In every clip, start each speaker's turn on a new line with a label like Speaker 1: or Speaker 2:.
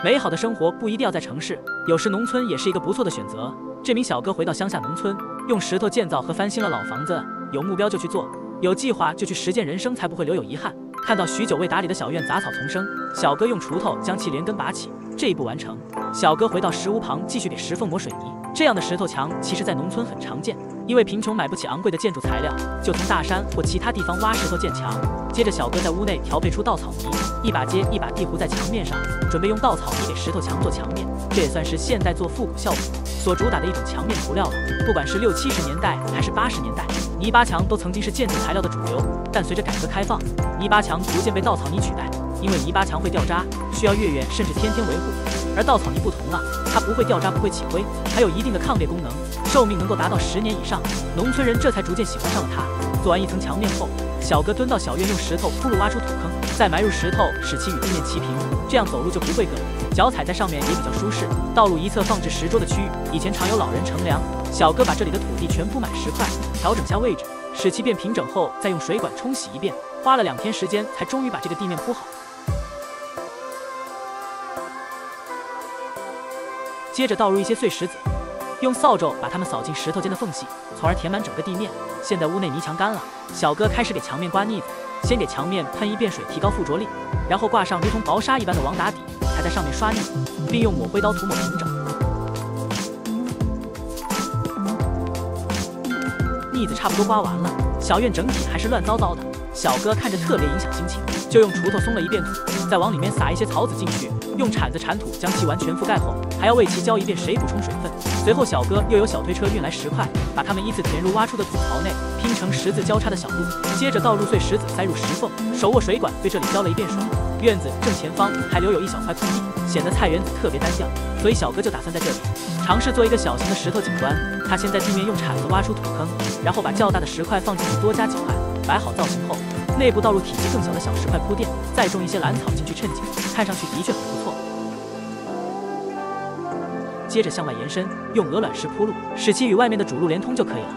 Speaker 1: 美好的生活不一定要在城市，有时农村也是一个不错的选择。这名小哥回到乡下农村，用石头建造和翻新了老房子，有目标就去做，有计划就去实践，人生才不会留有遗憾。看到许久未打理的小院杂草丛生，小哥用锄头将其连根拔起。这一步完成，小哥回到石屋旁继续给石缝抹水泥。这样的石头墙其实在农村很常见，因为贫穷买不起昂贵的建筑材料，就从大山或其他地方挖石头建墙。接着小哥在屋内调配出稻草泥，一把接一把地糊在墙面上，准备用稻草泥给石头墙做墙面。这也算是现代做复古效果所主打的一种墙面涂料了。不管是60、70年代还是80年代，泥巴墙都曾经是建筑材料的主流，但随着改革开放，泥巴墙逐渐被稻草泥取代。因为泥巴墙会掉渣，需要月月甚至天天维护，而稻草泥不同了，它不会掉渣，不会起灰，还有一定的抗裂功能，寿命能够达到10年以上。农村人这才逐渐喜欢上了它。做完一层墙面后，小哥蹲到小院，用石头铺路，挖出土坑，再埋入石头，使其与地面齐平，这样走路就不会硌，脚踩在上面也比较舒适。道路一侧放置石桌的区域，以前常有老人乘凉，小哥把这里的土地全铺满石块，调整下位置，使其变平整后，再用水管冲洗一遍，花了2天时间才终于把这个地面铺好。接着倒入一些碎石子，用扫帚把它们扫进石头间的缝隙，从而填满整个地面。现在屋内泥墙干了，小哥开始给墙面刮腻子，先给墙面喷一遍水，提高附着力，然后挂上如同薄纱一般的网打底，还在上面刷腻，并用抹灰刀涂抹平整。腻子差不多刮完了，小院整体还是乱糟糟的，小哥看着特别影响心情，就用锄头松了一遍土，再往里面撒一些草籽进去，用铲子铲土将其完全覆盖后，还要为其浇一遍水，补充水分。随后小哥又有小推车运来石块，把它们依次填入挖出的土槽内，拼成十字交叉的小路，接着倒入碎石子塞入石缝，手握水管对这里浇了一遍水。院子正前方还留有一小块空地，显得菜园子特别单调，所以小哥就打算在这里尝试做一个小型的石头景观。他先在地面用铲子挖出土坑，然后把较大的石块放进去，多加几块，摆好造型后，内部倒入体积更小的小石块铺垫，再种一些兰草进去衬景，看上去的确很不错。接着向外延伸，用鹅卵石铺路，使其与外面的主路连通就可以了。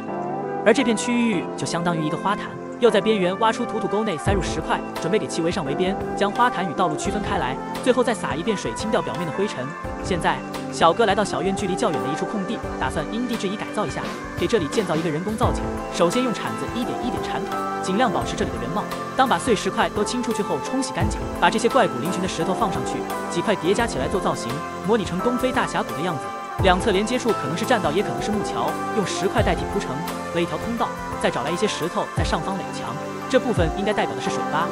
Speaker 1: 而这片区域就相当于一个花坛，又在边缘挖出土沟内，塞入石块，准备给其围上围边，将花坛与道路区分开来。最后再撒一遍水，清掉表面的灰尘。现在小哥来到小院距离较远的一处空地，打算因地制宜改造一下，给这里建造一个人工造景。首先用铲子一点一点铲土，尽量保持这里的原貌。当把碎石块都清出去后，冲洗干净，把这些怪骨嶙峋的石头放上去，几块叠加起来做造型，模拟成东非大峡谷的样子。两侧连接处可能是栈道，也可能是木桥，用石块代替铺成，了一条通道，再找来一些石头在上方垒墙，这部分应该代表的是水洼。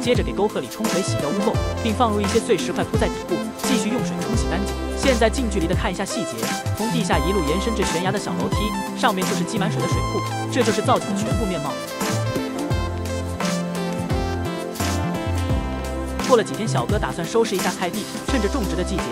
Speaker 1: 接着给沟壑里冲水，洗掉污垢，并放入一些碎石块铺在底部，继续用水冲洗干净。现在近距离的看一下细节，从地下一路延伸至悬崖的小楼梯，上面就是积满水的水库，这就是造景的全部面貌。过了几天，小哥打算收拾一下菜地，趁着种植的季节，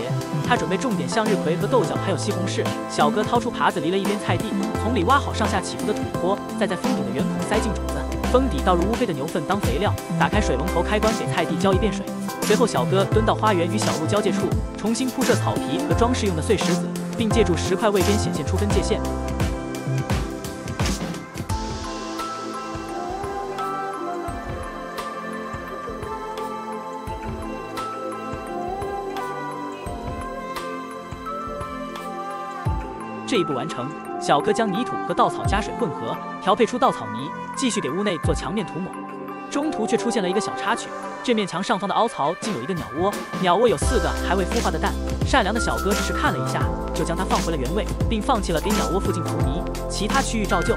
Speaker 1: 他准备种点向日葵和豆角，还有西红柿。小哥掏出耙子犁了一边菜地，从里挖好上下起伏的土坡，再在封顶的圆孔塞进种子，封底倒入乌黑的牛粪当肥料，打开水龙头开关，给菜地浇一遍水。随后小哥蹲到花园与小路交界处，重新铺设草皮和装饰用的碎石子，并借助石块位边显现出分界线。这一步完成，小哥将泥土和稻草加水混合，调配出稻草泥，继续给屋内做墙面涂抹。中途却出现了一个小插曲，这面墙上方的凹槽竟有一个鸟窝，鸟窝有4个还未孵化的蛋。善良的小哥只是看了一下，就将它放回了原位，并放弃了给鸟窝附近涂泥，其他区域照旧。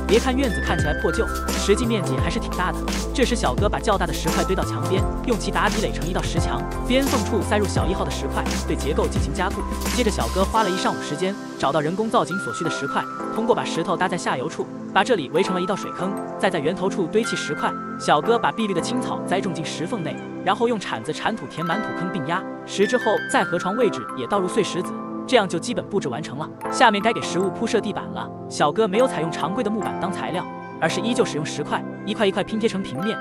Speaker 1: 别看院子看起来破旧，实际面积还是挺大的。这时小哥把较大的石块堆到墙边，用其打底垒成一道石墙，边缝处塞入小1号的石块，对结构进行加固。接着小哥花了1上午时间，找到人工造景所需的石块，通过把石头搭在下游处，把这里围成了一道水坑，再在源头处堆砌石块。小哥把碧绿的青草栽种进石缝内，然后用铲子铲土填满土坑并压实之后，在河床位置也倒入碎石子。这样就基本布置完成了。下面该给食物铺设地板了。小哥没有采用常规的木板当材料，而是依旧使用石块，一块一块拼贴成平面。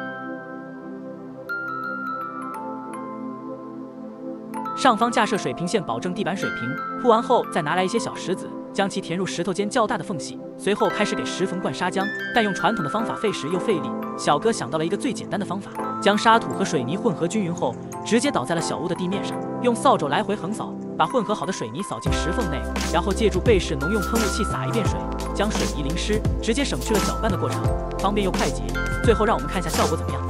Speaker 1: 上方架设水平线，保证地板水平。铺完后，再拿来一些小石子，将其填入石头间较大的缝隙，随后开始给石缝灌砂浆。但用传统的方法费时又费力，小哥想到了一个最简单的方法，将沙土和水泥混合均匀后，直接倒在了小屋的地面上，用扫帚来回横扫，把混合好的水泥扫进石缝内，然后借助贝氏农用喷雾器洒一遍水，将水泥淋湿，直接省去了搅拌的过程，方便又快捷。最后让我们看一下效果怎么样。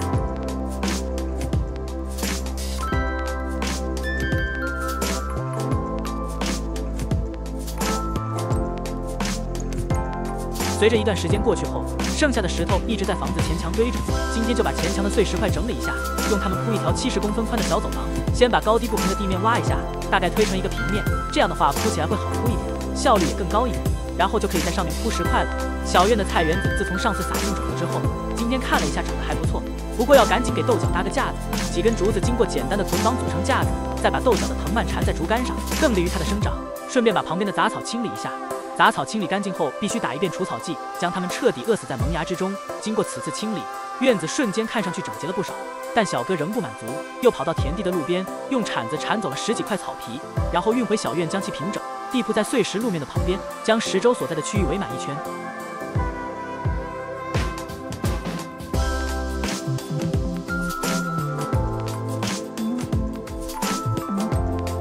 Speaker 1: 随着一段时间过去后，剩下的石头一直在房子前墙堆着。今天就把前墙的碎石块整理一下，用它们铺一条70公分宽的小走廊。先把高低不平的地面挖一下，大概推成一个平面，这样的话铺起来会好铺一点，效率也更高一点。然后就可以在上面铺石块了。小院的菜园子自从上次撒进种子之后，今天看了一下，长得还不错。不过要赶紧给豆角搭个架子，几根竹子经过简单的捆绑组成架子，再把豆角的藤蔓缠在竹竿上，更利于它的生长。顺便把旁边的杂草清理一下。杂草清理干净后，必须打一遍除草剂，将它们彻底扼死在萌芽之中。经过此次清理，院子瞬间看上去整洁了不少。但小哥仍不满足，又跑到田地的路边，用铲子铲走了10几块草皮，然后运回小院将其平整，地铺在碎石路面的旁边，将石洲所在的区域围满一圈。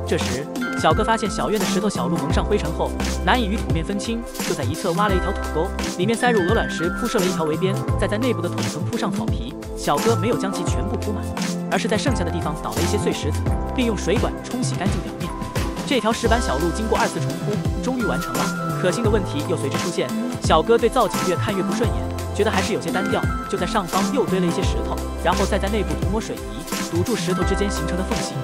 Speaker 1: 这时，小哥发现小院的石头小路蒙上灰尘后，难以与土面分清，就在一侧挖了一条土沟，里面塞入鹅卵石，铺设了一条围边，再在内部的土层铺上草皮。小哥没有将其全部铺满，而是在剩下的地方倒了一些碎石子，并用水管冲洗干净表面。这条石板小路经过2次重铺，终于完成了。可惜的问题又随之出现，小哥对造景越看越不顺眼，觉得还是有些单调，就在上方又堆了一些石头，然后再在内部涂抹水泥，堵住石头之间形成的缝隙。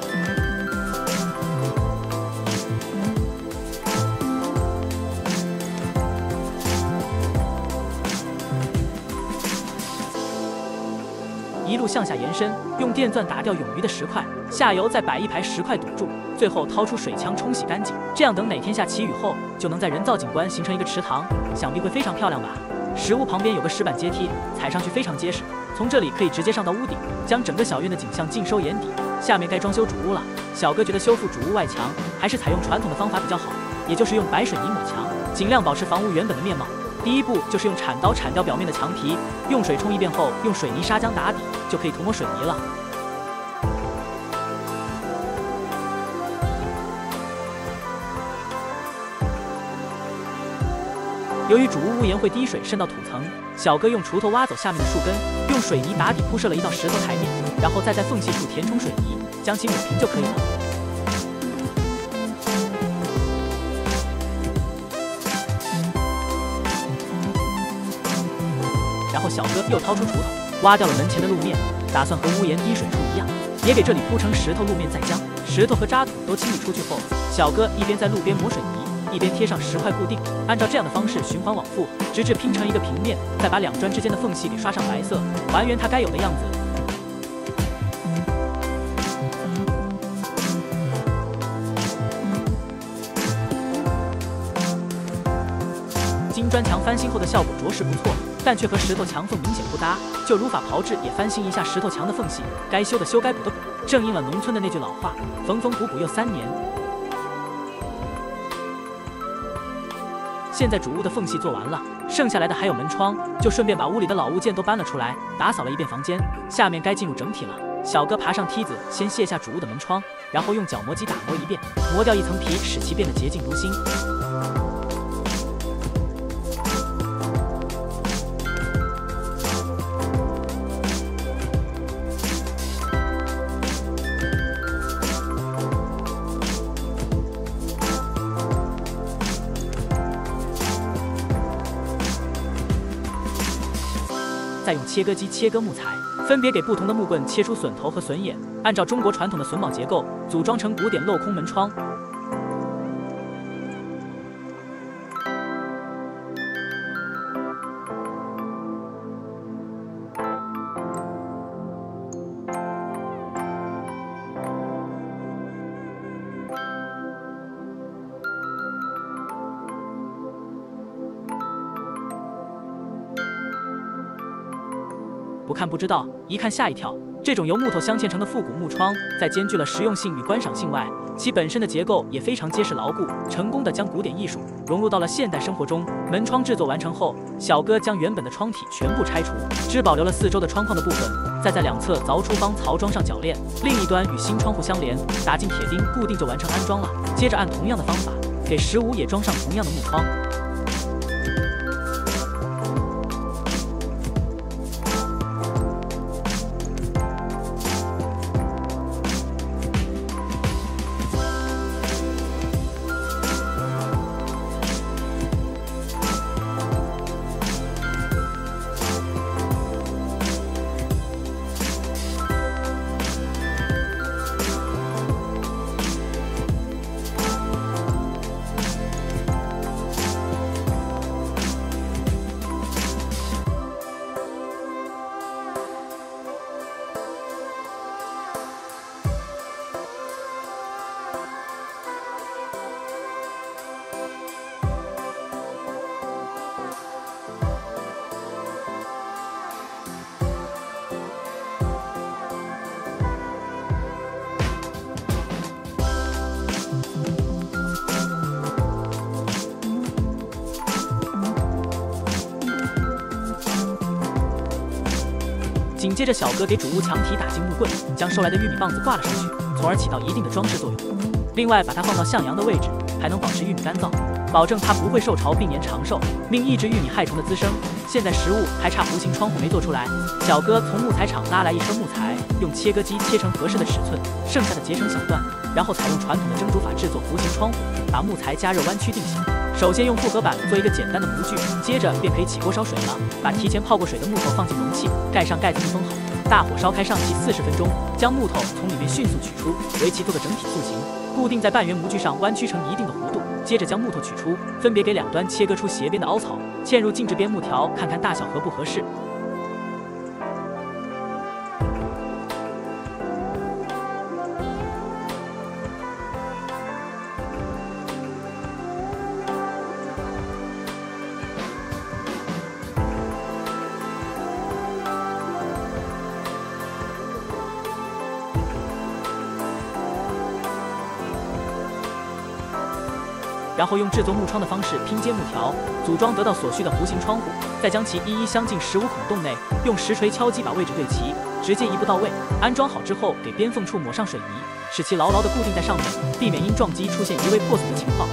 Speaker 1: 一路向下延伸，用电钻打掉冗余的石块，下游再摆一排石块堵住，最后掏出水枪冲洗干净。这样等哪天下起雨后，就能在人造景观形成一个池塘，想必会非常漂亮吧。石屋旁边有个石板阶梯，踩上去非常结实，从这里可以直接上到屋顶，将整个小院的景象尽收眼底。下面该装修主屋了，小哥觉得修复主屋外墙还是采用传统的方法比较好，也就是用白水泥抹墙，尽量保持房屋原本的面貌。第一步就是用铲刀铲掉表面的墙皮，用水冲一遍后，用水泥砂浆打底，就可以涂抹水泥了。由于主屋屋檐会滴水渗到土层，小哥用锄头挖走下面的树根，用水泥打底铺设了一道石头台面，然后再在缝隙处填充水泥，将其抹平就可以了。然后小哥又掏出锄头，挖掉了门前的路面，打算和屋檐滴水处一样，也给这里铺成石头路面再将石头和渣土都清理出去后，小哥一边在路边抹水泥，一边贴上石块固定，按照这样的方式循环往复，直至拼成一个平面，再把2砖之间的缝隙给刷上白色，还原它该有的样子。金砖墙翻新后的效果着实不错，但却和石头墙缝明显不搭，就如法炮制也翻新一下石头墙的缝隙，该修的修，该补的补，正应了农村的那句老话：缝缝补补又3年。现在主屋的缝隙做完了，剩下来的还有门窗，就顺便把屋里的老物件都搬了出来，打扫了一遍房间。下面该进入整体了。小哥爬上梯子，先卸下主屋的门窗，然后用角磨机打磨一遍，磨掉一层皮，使其变得洁净如新。再用切割机切割木材，分别给不同的木棍切出榫头和榫眼，按照中国传统的榫卯结构组装成古典镂空门窗。不看不知道，一看吓一跳。这种由木头镶嵌成的复古木窗，在兼具了实用性与观赏性外，其本身的结构也非常结实牢固，成功的将古典艺术融入到了现代生活中。门窗制作完成后，小哥将原本的窗体全部拆除，只保留了四周的窗框的部分，再在两侧凿出方槽装上铰链，另一端与新窗户相连，打进铁钉固定就完成安装了。接着按同样的方法，给15也装上同样的木窗。紧接着，小哥给主屋墙体打进木棍，将收来的玉米棒子挂了上去，从而起到一定的装饰作用。另外，把它放到向阳的位置，还能保持玉米干燥，保证它不会受潮并年长寿，并抑制玉米害虫的滋生。现在食物还差弧形窗户没做出来，小哥从木材厂拉来一车木材，用切割机切成合适的尺寸，剩下的截成小段，然后采用传统的蒸煮法制作弧形窗户，把木材加热弯曲定型。首先用复合板做一个简单的模具，接着便可以起锅烧水了。把提前泡过水的木头放进容器，盖上盖子密封好，大火烧开上气40分钟，将木头从里面迅速取出，为其做个整体塑形，固定在半圆模具上，弯曲成一定的弧度。接着将木头取出，分别给两端切割出斜边的凹槽，嵌入静置边木条，看看大小合不合适。然后用制作木窗的方式拼接木条，组装得到所需的弧形窗户，再将其一一镶进15孔洞内，用实锤敲击把位置对齐，直接一步到位。安装好之后，给边缝处抹上水泥，使其牢牢地固定在上面，避免因撞击出现移位破损的情况。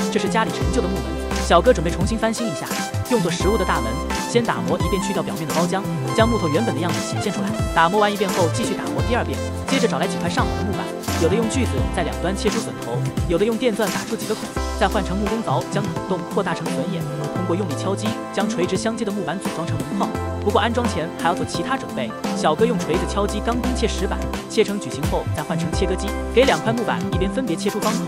Speaker 1: 这是家里陈旧的木门，小哥准备重新翻新一下，用作食物的大门。先打磨一遍，去掉表面的包浆，将木头原本的样子显现出来。打磨完一遍后，继续打磨第二遍。接着找来几块上好的木板，有的用锯子在两端切出榫头，有的用电钻打出几个孔，再换成木工凿将孔洞扩大成榫眼，通过用力敲击，将垂直相接的木板组装成门框。不过安装前还要做其他准备，小哥用锤子敲击钢钉切石板，切成矩形后再换成切割机，给两块木板一边分别切出方口。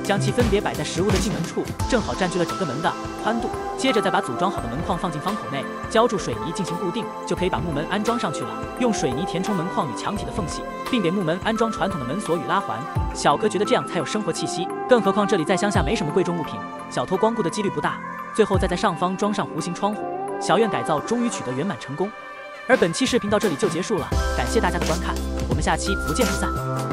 Speaker 1: 将其分别摆在食物的进门处，正好占据了整个门的宽度。接着再把组装好的门框放进方口内，浇筑水泥进行固定，就可以把木门安装上去了。用水泥填充门框与墙体的缝隙，并给木门安装传统的门锁与拉环。小哥觉得这样才有生活气息，更何况这里在乡下没什么贵重物品，小偷光顾的几率不大。最后再在上方装上弧形窗户，小院改造终于取得圆满成功。而本期视频到这里就结束了，感谢大家的观看，我们下期不见不散。